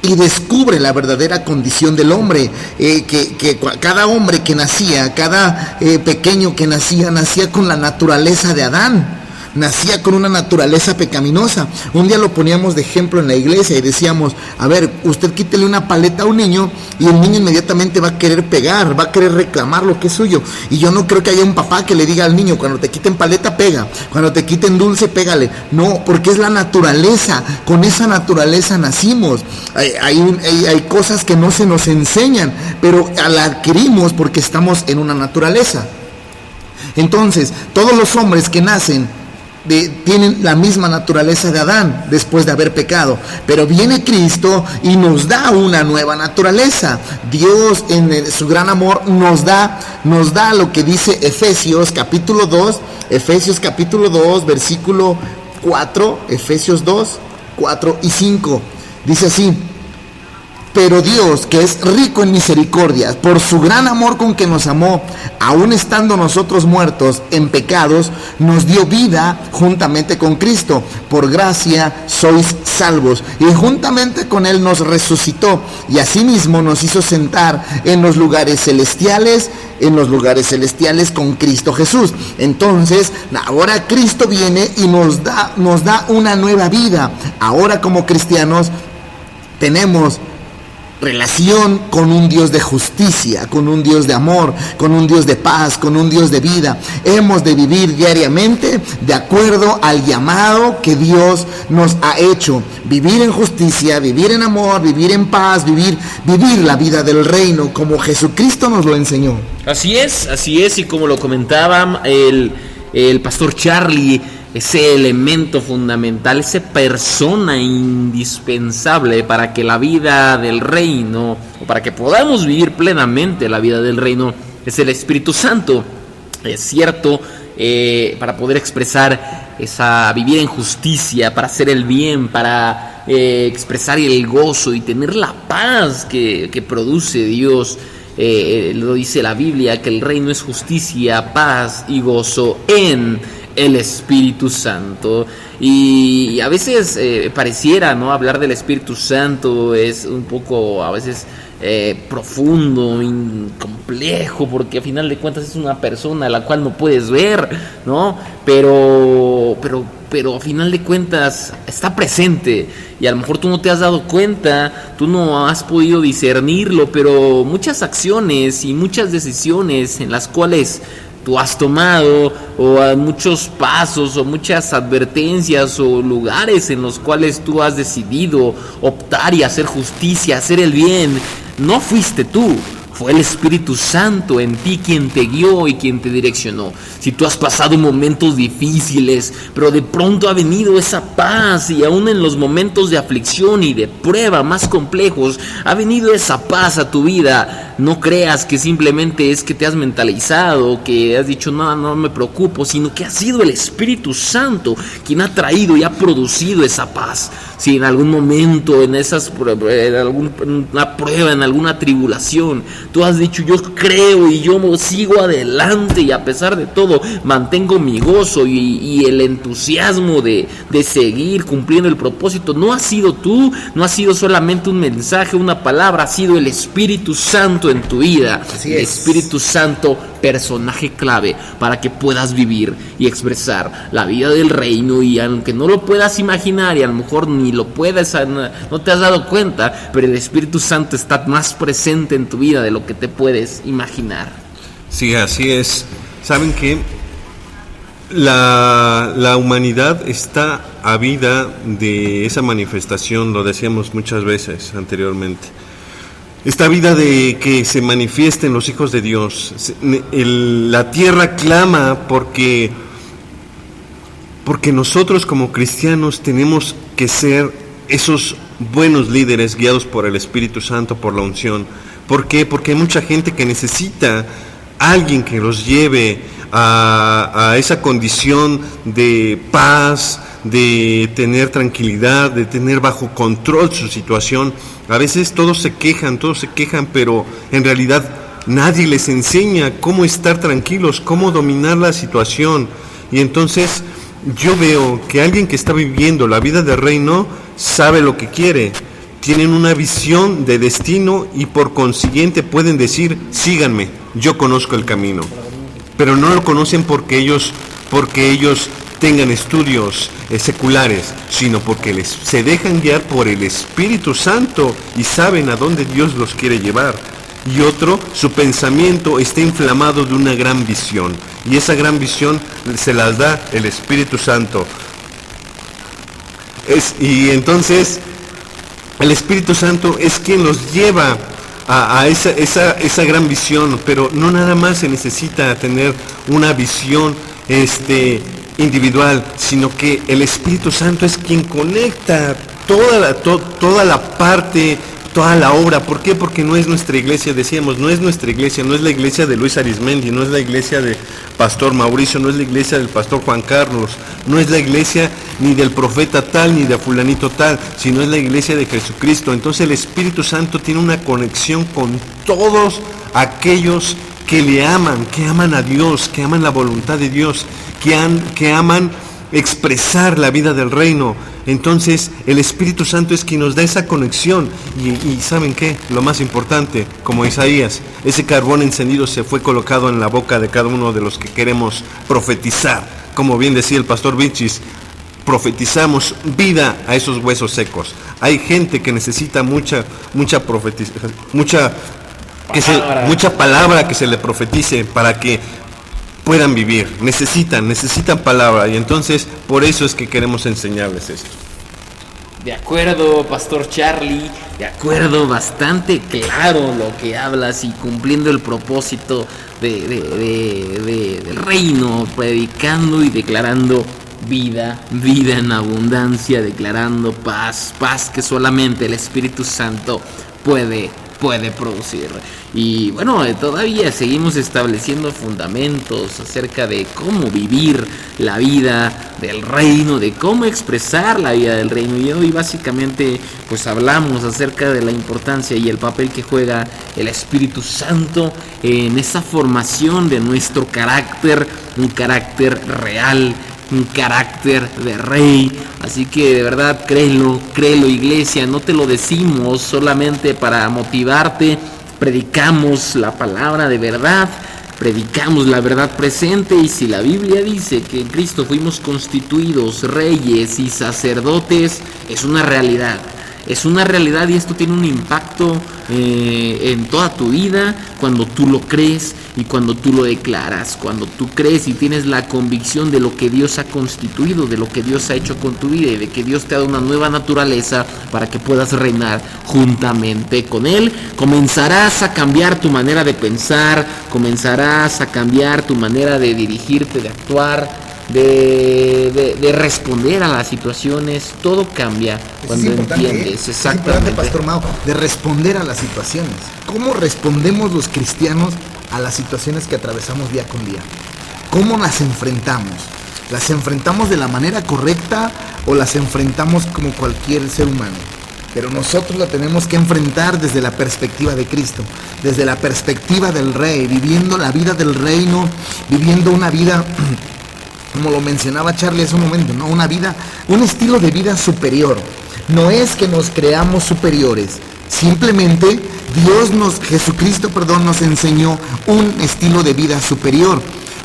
Speaker 3: y descubre la verdadera condición del hombre, que cada hombre que nacía, cada pequeño que nacía con la naturaleza de Adán. Nacía con una naturaleza pecaminosa. Un día lo poníamos de ejemplo en la iglesia y decíamos, a ver, usted quítele una paleta a un niño y el niño inmediatamente va a querer pegar, va a querer reclamar lo que es suyo. Y yo no creo que haya un papá que le diga al niño, cuando te quiten paleta, pega, cuando te quiten dulce, pégale. No, porque es la naturaleza, con esa naturaleza nacimos. Hay cosas que no se nos enseñan, pero la adquirimos porque estamos en una naturaleza. Entonces, todos los hombres que nacen tienen la misma naturaleza de Adán después de haber pecado, pero viene Cristo y nos da una nueva naturaleza. Dios en su gran amor nos da lo que dice Efesios capítulo 2, versículo 4, Efesios 2, 4 y 5. Dice así: Pero Dios, que es rico en misericordia, por su gran amor con que nos amó, aun estando nosotros muertos en pecados, nos dio vida juntamente con Cristo. Por gracia sois salvos. Y juntamente con Él nos resucitó, y asimismo nos hizo sentar en los lugares celestiales, con Cristo Jesús. Entonces, ahora Cristo viene y nos da una nueva vida. Ahora, como cristianos, tenemos relación con un Dios de justicia, con un Dios de amor, con un Dios de paz, con un Dios de vida. Hemos de vivir diariamente de acuerdo al llamado que Dios nos ha hecho. Vivir en justicia, vivir en amor, vivir en paz, vivir la vida del reino como Jesucristo nos lo enseñó.
Speaker 2: Así es, y como lo comentaba el pastor Charlie, ese elemento fundamental, esa persona indispensable para que la vida del reino, o para que podamos vivir plenamente la vida del reino, es el Espíritu Santo. Es cierto, para poder expresar vivir en justicia, para hacer el bien, para expresar el gozo y tener la paz que produce Dios. Lo dice la Biblia, que el reino es justicia, paz y gozo en el Espíritu Santo. Y a veces pareciera, ¿no?, hablar del Espíritu Santo es un poco a veces profundo, complejo, porque a final de cuentas es una persona a la cual no puedes ver, ¿no? Pero a final de cuentas está presente, y a lo mejor tú no te has dado cuenta, tú no has podido discernirlo, pero muchas acciones y muchas decisiones en las cuales tú has tomado, o a muchos pasos o muchas advertencias o lugares en los cuales tú has decidido optar y hacer justicia, hacer el bien, no fuiste tú. Fue el Espíritu Santo en ti quien te guió y quien te direccionó. Si tú has pasado momentos difíciles, pero de pronto ha venido esa paz, y aún en los momentos de aflicción y de prueba más complejos, ha venido esa paz a tu vida. No creas que simplemente es que te has mentalizado, que has dicho no me preocupo, sino que ha sido el Espíritu Santo quien ha traído y ha producido esa paz. Si en algún momento, en alguna prueba, en alguna tribulación, tú has dicho yo creo y yo sigo adelante, y a pesar de todo mantengo mi gozo y el entusiasmo de seguir cumpliendo el propósito, no has sido tú, no ha sido solamente un mensaje, una palabra, ha sido el Espíritu Santo en tu vida.
Speaker 3: Así
Speaker 2: el
Speaker 3: es.
Speaker 2: Espíritu Santo, personaje clave para que puedas vivir y expresar la vida del reino, y aunque no lo puedas imaginar y a lo mejor ni lo puedas, no te has dado cuenta, pero el Espíritu Santo está más presente en tu vida de lo que te puedes imaginar.
Speaker 4: Sí, así es. ¿Saben qué? La humanidad está ávida de esa manifestación, lo decíamos muchas veces anteriormente. Está ávida de que se manifiesten los hijos de Dios. La tierra clama porque nosotros como cristianos tenemos que ser esos buenos líderes guiados por el Espíritu Santo, por la unción. ¿Por qué? Porque hay mucha gente que necesita alguien que los lleve a esa condición de paz, de tener tranquilidad, de tener bajo control su situación. A veces todos se quejan, pero en realidad nadie les enseña cómo estar tranquilos, cómo dominar la situación. Y entonces yo veo que alguien que está viviendo la vida del reino sabe lo que quiere, tienen una visión de destino, y por consiguiente pueden decir: síganme, yo conozco el camino. Pero no lo conocen porque ellos tengan estudios seculares, sino porque se dejan guiar por el Espíritu Santo y saben a dónde Dios los quiere llevar. Y otro, su pensamiento está inflamado de una gran visión, y esa gran visión se las da el Espíritu Santo. Y entonces el Espíritu Santo es quien los lleva a esa gran visión, pero no nada más se necesita tener una visión individual, sino que el Espíritu Santo es quien conecta toda la parte, toda la obra. ¿Por qué? Porque no es nuestra iglesia, decíamos, no es nuestra iglesia, no es la iglesia de Luis Arismendi, no es la iglesia de Pastor Mauricio, no es la iglesia del Pastor Juan Carlos, no es la iglesia ni del profeta tal, ni de fulanito tal, sino es la iglesia de Jesucristo. Entonces el Espíritu Santo tiene una conexión con todos aquellos que le aman, que aman a Dios, que aman la voluntad de Dios, que aman expresar la vida del reino. Entonces el Espíritu Santo es quien nos da esa conexión y ¿saben qué? Lo más importante, como Isaías, ese carbón encendido se fue colocado en la boca de cada uno de los que queremos profetizar. Como bien decía el pastor Vichis, profetizamos vida a esos huesos secos. Hay gente que necesita mucha palabra que se le profetice para que puedan vivir. Necesitan palabra, y entonces por eso es que queremos enseñarles esto.
Speaker 2: De acuerdo, Pastor Charlie, de acuerdo, bastante claro lo que hablas y cumpliendo el propósito del reino, predicando y declarando vida en abundancia, declarando paz que solamente el Espíritu Santo puede producir. Y bueno, todavía seguimos estableciendo fundamentos acerca de cómo vivir la vida del reino, de cómo expresar la vida del reino. Y hoy básicamente pues hablamos acerca de la importancia y el papel que juega el Espíritu Santo en esa formación de nuestro carácter, un carácter real, un carácter de rey. Así que de verdad créelo iglesia, no te lo decimos solamente para motivarte, predicamos la palabra de verdad, predicamos la verdad presente. Y si la Biblia dice que en Cristo fuimos constituidos reyes y sacerdotes, es una realidad. Es una realidad y esto tiene un impacto en toda tu vida cuando tú lo crees y cuando tú lo declaras. Cuando tú crees y tienes la convicción de lo que Dios ha constituido, de lo que Dios ha hecho con tu vida y de que Dios te ha dado una nueva naturaleza para que puedas reinar juntamente con Él, comenzarás a cambiar tu manera de pensar, comenzarás a cambiar tu manera de dirigirte, de actuar, de responder a las situaciones. Todo cambia cuando entiendes.
Speaker 3: Es importante, Pastor Mau, de responder a las situaciones. ¿Cómo respondemos los cristianos a las situaciones que atravesamos día con día? ¿Cómo las enfrentamos? ¿Las enfrentamos de la manera correcta o las enfrentamos como cualquier ser humano? Pero nosotros la tenemos que enfrentar desde la perspectiva de Cristo, desde la perspectiva del Rey, viviendo la vida del reino, viviendo una vida, como lo mencionaba Charlie hace un momento, ¿no? Una vida, un estilo de vida superior. No es que nos creamos superiores, simplemente Jesucristo nos enseñó un estilo de vida superior.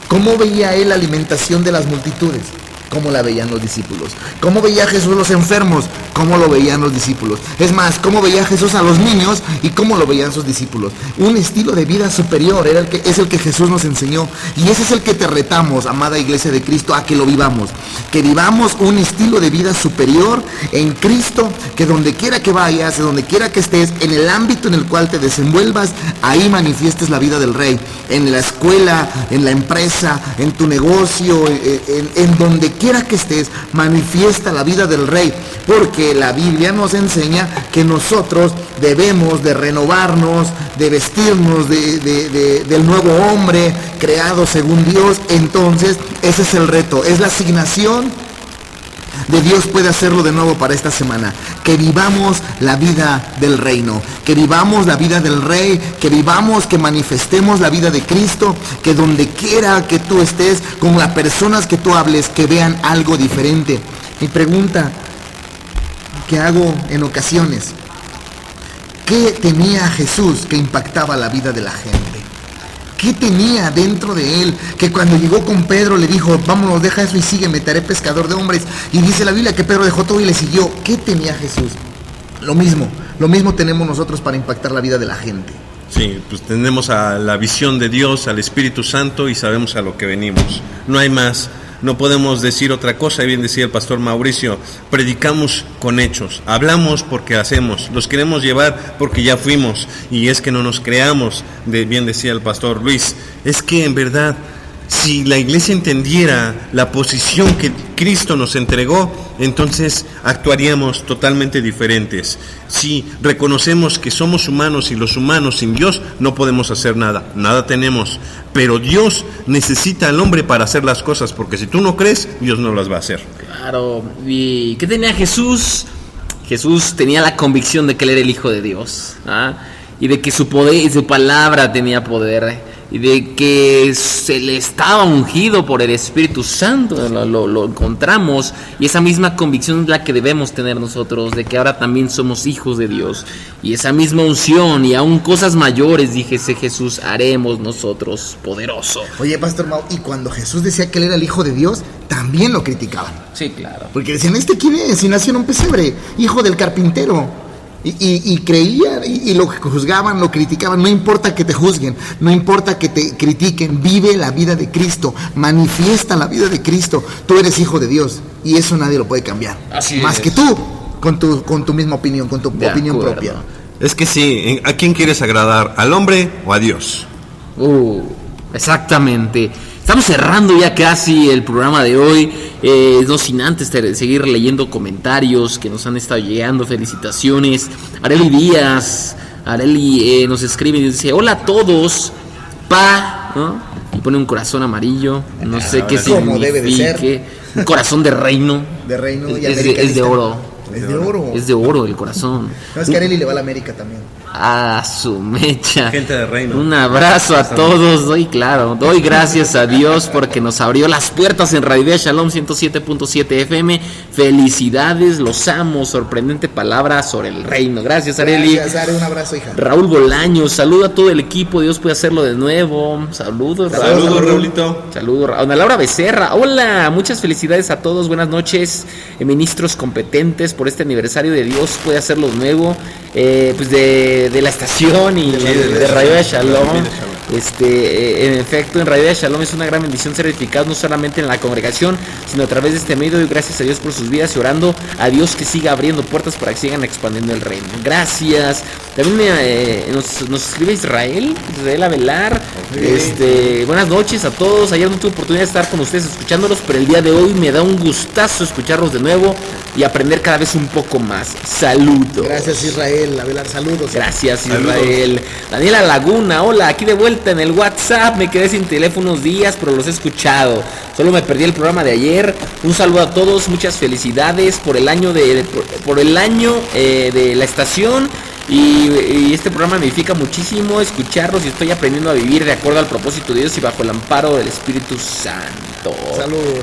Speaker 3: ¿Cómo veía Él la alimentación de las multitudes? ¿Cómo la veían los discípulos? ¿Cómo veía Jesús los enfermos? ¿Cómo lo veían los discípulos? Es más, ¿cómo veía Jesús a los niños y cómo lo veían sus discípulos? Un estilo de vida superior es el que Jesús nos enseñó, y ese es el que te retamos, amada Iglesia de Cristo, a que lo vivamos. Que vivamos un estilo de vida superior en Cristo, que donde quiera que vayas, donde quiera que estés, en el ámbito en el cual te desenvuelvas, ahí manifiestes la vida del Rey. En la escuela, en la empresa, en tu negocio, en donde quiera que estés, manifiesta la vida del Rey, porque la Biblia nos enseña que nosotros debemos de renovarnos, de vestirnos del nuevo hombre creado según Dios. Entonces ese es el reto, es la asignación de Dios. Puede hacerlo de nuevo para esta semana, que vivamos la vida del reino, que vivamos la vida del Rey, que vivamos, que manifestemos la vida de Cristo, que donde quiera que tú estés, con las personas que tú hables, que vean algo diferente. Mi pregunta que hago en ocasiones: ¿qué tenía Jesús que impactaba la vida de la gente? ¿Qué tenía dentro de él que cuando llegó con Pedro le dijo: vámonos, deja eso y sígueme, te haré pescador de hombres? Y dice la Biblia que Pedro dejó todo y le siguió. ¿Qué tenía Jesús? Lo mismo tenemos nosotros para impactar la vida de la gente.
Speaker 4: Sí, pues tenemos a la visión de Dios, al Espíritu Santo, y sabemos a lo que venimos. No hay más. No podemos decir otra cosa. Y bien decía el pastor Mauricio, predicamos con hechos, hablamos porque hacemos, los queremos llevar porque ya fuimos. Y es que no nos creamos, bien decía el pastor Luis, es que en verdad Si la iglesia entendiera la posición que Cristo nos entregó, entonces actuaríamos totalmente diferentes. Si reconocemos que somos humanos y los humanos sin Dios no podemos hacer nada, nada tenemos. Pero Dios necesita al hombre para hacer las cosas, porque si tú no crees, Dios no las va a hacer.
Speaker 2: Claro. ¿Y qué tenía Jesús? Jesús tenía la convicción de que él era el Hijo de Dios, ¿ah? Y de que su poder y su palabra tenía poder, y de que se le estaba ungido por el Espíritu Santo. Lo encontramos, y esa misma convicción es la que debemos tener nosotros, de que ahora también somos hijos de Dios, y esa misma unción y aún cosas mayores, dijese Jesús, haremos nosotros poderoso.
Speaker 3: Oye, Pastor Mau, y cuando Jesús decía que él era el Hijo de Dios, también lo criticaban.
Speaker 2: Sí, claro.
Speaker 3: Porque decían, ¿quién es? Si nació en un pesebre, hijo del carpintero. Y creían, y lo juzgaban, lo criticaban. No importa que te juzguen, no importa que te critiquen, vive la vida de Cristo, manifiesta la vida de Cristo. Tú eres hijo de Dios, y eso nadie lo puede cambiar.
Speaker 2: Así
Speaker 3: más
Speaker 2: es.
Speaker 3: que tú, con tu misma opinión, con tu
Speaker 2: De
Speaker 3: opinión
Speaker 2: acuerdo.
Speaker 3: propia.
Speaker 4: Es que sí, ¿a quién quieres agradar? ¿Al hombre o a Dios?
Speaker 2: Exactamente. Estamos cerrando ya casi el programa de hoy, no sin antes seguir leyendo comentarios que nos han estado llegando. Felicitaciones. Areli Díaz, nos escribe y dice: hola a todos, ¿no? Y pone un corazón amarillo, no sé qué
Speaker 3: Como debe de
Speaker 2: signifique. Un corazón de reino.
Speaker 3: De reino y
Speaker 2: es de
Speaker 3: americanista.
Speaker 2: oro.
Speaker 3: Es de oro.
Speaker 2: Es de oro el corazón.
Speaker 3: No, es que Areli le va a la América también.
Speaker 2: A su mecha.
Speaker 4: Gente de reino.
Speaker 2: Un abrazo a todos. Doy gracias a Dios porque nos abrió las puertas en Radio Vida Shalom 107.7 FM. Felicidades, los amo. Sorprendente palabra sobre el reino. Gracias, Areli.
Speaker 3: Gracias, Are, un abrazo, hija.
Speaker 2: Raúl Bolaños, saluda a todo el equipo. Dios puede hacerlo de nuevo. Saludos,
Speaker 4: Saludos, Raulito.
Speaker 2: Saludos, Ana Laura Becerra. Hola, muchas felicidades a todos. Buenas noches, ministros competentes, por este aniversario de Dios puede hacerlo de nuevo. Pues de la estación y de Radio Vida Shalom. En efecto, en Radio Vida Shalom es una gran bendición ser edificados no solamente en la congregación, sino a través de este medio. Y gracias a Dios por sus vidas y orando a Dios que siga abriendo puertas para que sigan expandiendo el reino. Gracias. También nos escribe Israel Avelar. Buenas noches a todos. Ayer no tuve oportunidad de estar con ustedes escuchándolos, pero el día de hoy me da un gustazo escucharlos de nuevo y aprender cada vez un poco más. Saludos.
Speaker 3: Gracias, Israel Avelar, saludos.
Speaker 2: Gracias, Israel. Daniela Laguna, hola, aquí de vuelta en el WhatsApp. Me quedé sin teléfono unos días, pero los he escuchado. Solo me perdí el programa de ayer. Un saludo a todos, muchas felicidades por el año de la estación. Y este programa me edifica muchísimo escucharlos, y estoy aprendiendo a vivir de acuerdo al propósito de Dios y bajo el amparo del Espíritu Santo.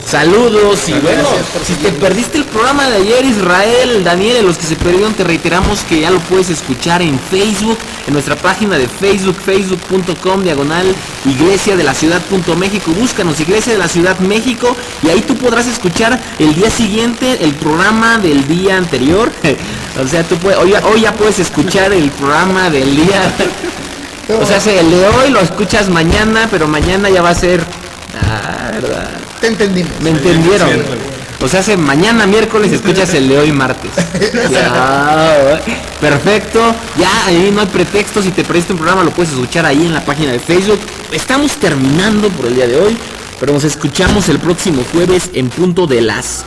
Speaker 2: Saludos. Y bueno, si te perdiste el programa de ayer, Israel, Daniel, los que se perdieron, te reiteramos que ya lo puedes escuchar en Facebook, en nuestra página de Facebook, facebook.com/Iglesia de la Ciudad.México. Búscanos, Iglesia de la Ciudad México, y ahí tú podrás escuchar el día siguiente el programa del día anterior. O sea, hoy ya puedes escuchar el programa del día. O sea, el de hoy lo escuchas mañana, pero mañana ya va a ser... ¿verdad?
Speaker 3: Te entendimos.
Speaker 2: ¿Me entendieron? O sea, mañana miércoles escuchas el de hoy martes. Ya, perfecto. Ya ahí no hay pretexto. Si te perdiste un programa, lo puedes escuchar ahí en la página de Facebook. Estamos terminando por el día de hoy, pero nos escuchamos el próximo jueves en punto de las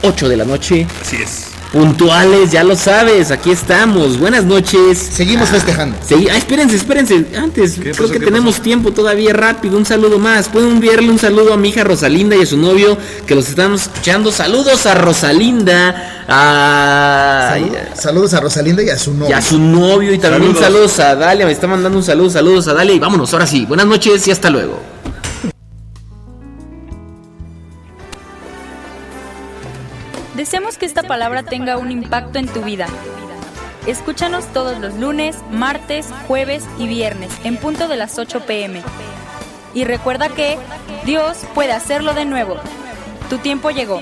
Speaker 2: 8 de la noche.
Speaker 4: Así es.
Speaker 2: Puntuales, ya lo sabes, aquí estamos. Buenas noches.
Speaker 3: Seguimos festejando.
Speaker 2: Espérense. Antes, creo que tenemos tiempo todavía, rápido. Un saludo más. Pueden enviarle un saludo a mi hija Rosalinda y a su novio que los estamos escuchando. Saludos a Rosalinda.
Speaker 3: Saludos a Rosalinda y a su novio.
Speaker 2: Y a su novio. Y también saludos a Dalia. Me está mandando un saludo. Saludos a Dalia. Y vámonos, ahora sí. Buenas noches y hasta luego.
Speaker 6: Deseamos que esta palabra tenga un impacto en tu vida. Escúchanos todos los lunes, martes, jueves y viernes en punto de las 8 p.m. Y recuerda que Dios puede hacerlo de nuevo. Tu tiempo llegó.